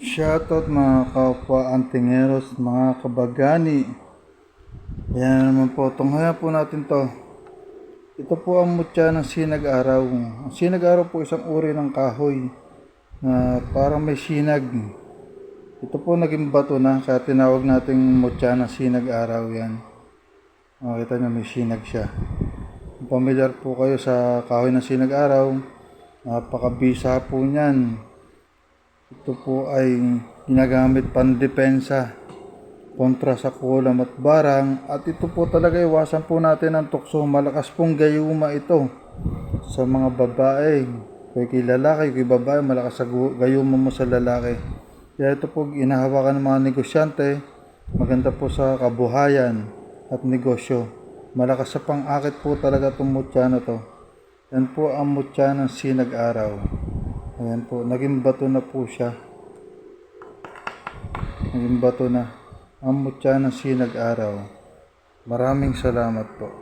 Shoutout mga kapwa antingeros, mga kabagani. Ayan naman po, tunghayan po natin to. Ito po ang mutya ng sinag-araw. Ang sinag-araw po isang uri ng kahoy na parang may sinag. Ito po naging bato na, kaya tinawag nating mutya ng sinag-araw yan. Makita nyo may sinag siya. Kung pamilyar po kayo sa kahoy ng sinag-araw, napakabisa po niyan. Ito po ay ginagamit pandepensa kontra sa kulam at barang, at ito po talaga iwasan po natin ang tukso. Malakas pong gayuma ito sa mga babae. Kay lalaki, kay babae, malakas sa gayuma mo sa lalaki. Kaya ito po inahawakan ng mga negosyante. Maganda po sa kabuhayan at negosyo. Malakas sa pang-akit po talaga itong mutya na to. Yan po ang mutya ng sinag-araw. Ayan po, naging bato na po siya. Naging bato na ang mutya ng sinag-araw. Maraming salamat po.